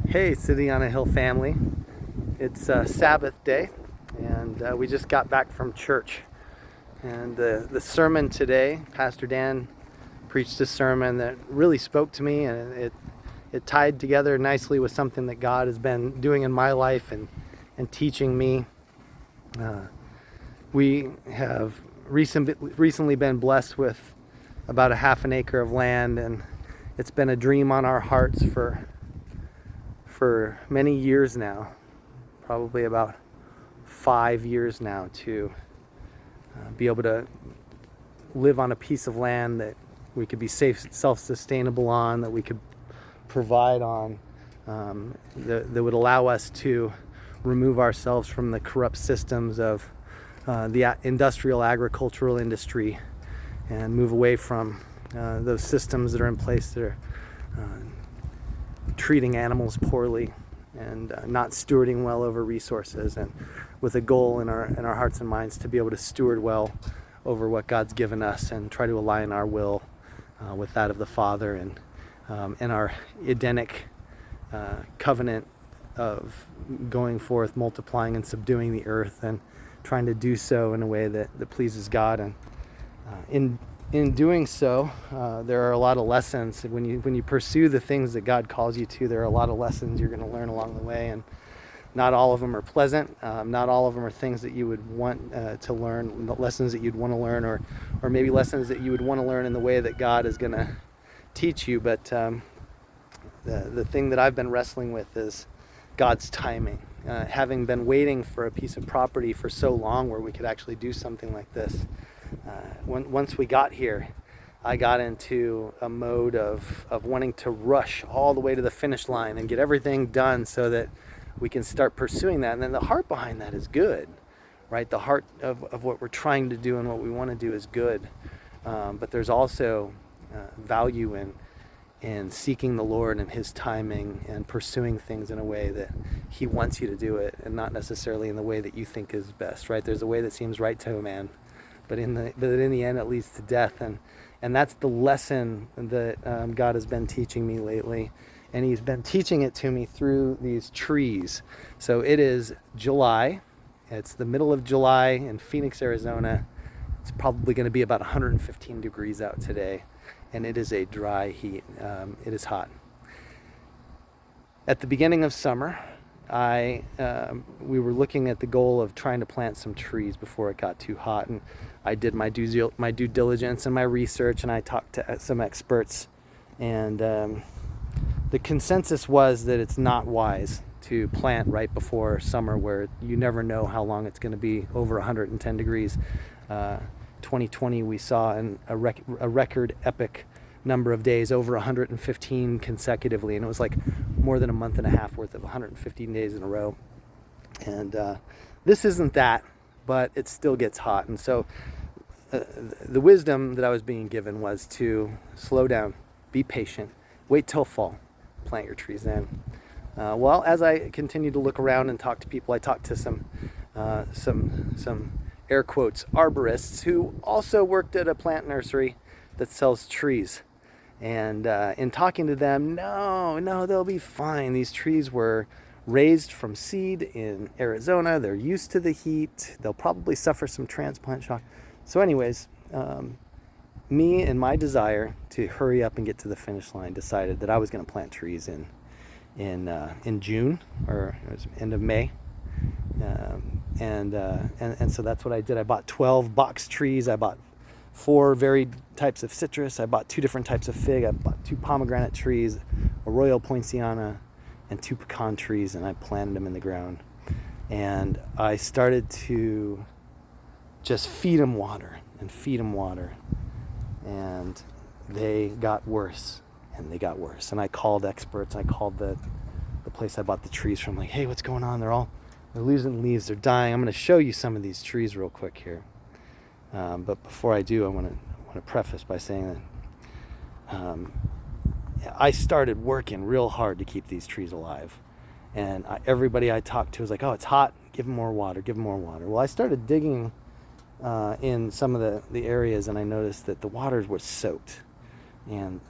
Hey, City on a Hill family. It's Sabbath day, and we just got back from church. And the sermon today, Pastor Dan preached a sermon that really spoke to me, and it tied together nicely with something that God has been doing in my life and teaching me. We have recently been blessed with about a half an acre of land, and it's been a dream on our hearts for many years now, probably about 5 years now, to be able to live on a piece of land that we could be self-sustainable on, that we could provide on, that would allow us to remove ourselves from the corrupt systems of the industrial agricultural industry and move away from those systems that are in place that are treating animals poorly and not stewarding well over resources, and with a goal in our hearts and minds to be able to steward well over what God's given us and try to align our will with that of the Father, and our Edenic covenant of going forth, multiplying and subduing the earth, and trying to do so in a way that pleases God. And in doing so, there are a lot of lessons. When you pursue the things that God calls you to, there are a lot of lessons you're going to learn along the way, and not all of them are pleasant. Not all of them are things that you would want to learn, lessons that you'd want to learn, or maybe lessons that you would want to learn in the way that God is going to teach you. But the thing that I've been wrestling with is God's timing. Having been waiting for a piece of property for so long where we could actually do something like this, once we got here, I got into a mode of wanting to rush all the way to the finish line and get everything done so that we can start pursuing that. And then the heart behind that is good, right? The heart of what we're trying to do and what we want to do is good. But there's also value in seeking the Lord and His timing and pursuing things in a way that He wants you to do it, and not necessarily in the way that you think is best, right? There's a way that seems right to a man, but in the end it leads to death. And that's the lesson that God has been teaching me lately, and He's been teaching it to me through these trees. So it is July. It's the middle of July in Phoenix, Arizona. It's probably going to be about 115 degrees out today, and it is a dry heat. It is hot. At the beginning of summer, we were looking at the goal of trying to plant some trees before it got too hot, and I did my due diligence and my research, and I talked to some experts, and the consensus was that it's not wise to plant right before summer, where you never know how long it's going to be over 110 degrees. 2020 we saw a record epic number of days, over 115 consecutively, and it was like more than a month and a half worth of 115 days in a row. And this isn't that, but it still gets hot. And so the wisdom that I was being given was to slow down, be patient, wait till fall, plant your trees then. Well, as I continued to look around and talk to people, I talked to some air quotes arborists who also worked at a plant nursery that sells trees. And in talking to them, no, they'll be fine. These trees were raised from seed in Arizona. They're used to the heat. They'll probably suffer some transplant shock. So anyways, me and my desire to hurry up and get to the finish line decided that I was going to plant trees in June, or it was end of May. And so that's what I did. I bought 12 box trees. I bought 4 varied types of citrus. I bought 2 different types of fig. I bought 2 pomegranate trees, a royal poinciana, and 2 pecan trees, and I planted them in the ground. And I started to just feed them water, and they got worse, and they got worse. And I called experts. I called the place I bought the trees from, like, hey, what's going on? They're losing leaves. They're dying. I'm going to show you some of these trees real quick here. But before I do, I want to preface by saying that I started working real hard to keep these trees alive. And everybody I talked to was like, oh, it's hot. Give them more water. Well, I started digging in some of the areas, and I noticed that the waters were soaked. And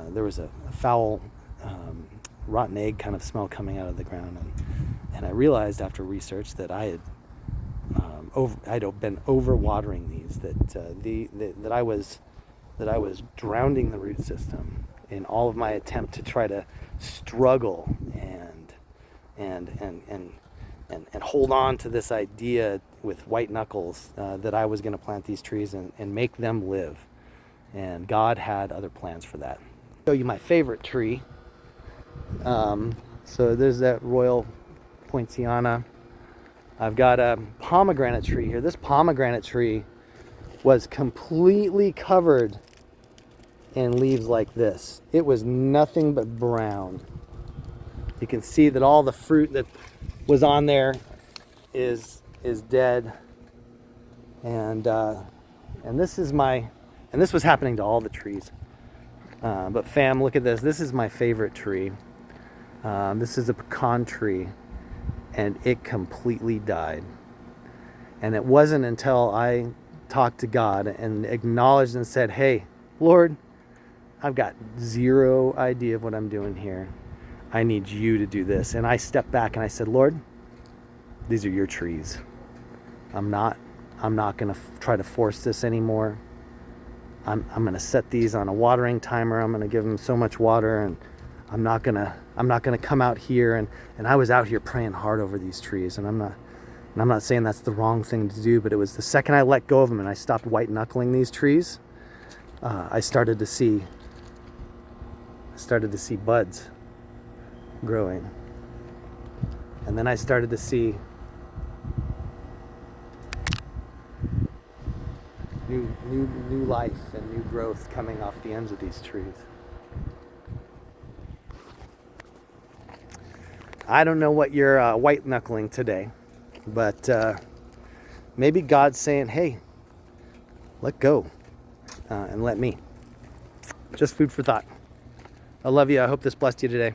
there was a foul rotten egg kind of smell coming out of the ground. And I realized after research that I had been overwatering these, that I was drowning the root system in all of my attempt to try to struggle and hold on to this idea with white knuckles that I was going to plant these trees and make them live. And God had other plans for that. I'll show you my favorite tree. So there's that Royal Poinciana. I've got a pomegranate tree here. This pomegranate tree was completely covered in leaves like this. It was nothing but brown. You can see that all the fruit that was on there is dead. And this was happening to all the trees. But fam, look at this. This is my favorite tree. This is a pecan tree, and it completely died. And it wasn't until I talked to God and acknowledged and said, hey, Lord, I've got zero idea of what I'm doing here. I need you to do this. And I stepped back and I said, Lord, these are your trees. I'm not going to try to force this anymore. I'm going to set these on a watering timer. I'm going to give them so much water, and I'm not going to come out here and I was out here praying hard over these trees, and I'm not saying that's the wrong thing to do, but it was the second I let go of them and I stopped white knuckling these trees, I started to see buds growing. And then I started to see new life and new growth coming off the ends of these trees. I don't know what you're white knuckling today, but maybe God's saying, hey, let go and let me. Just food for thought. I love you. I hope this blessed you today.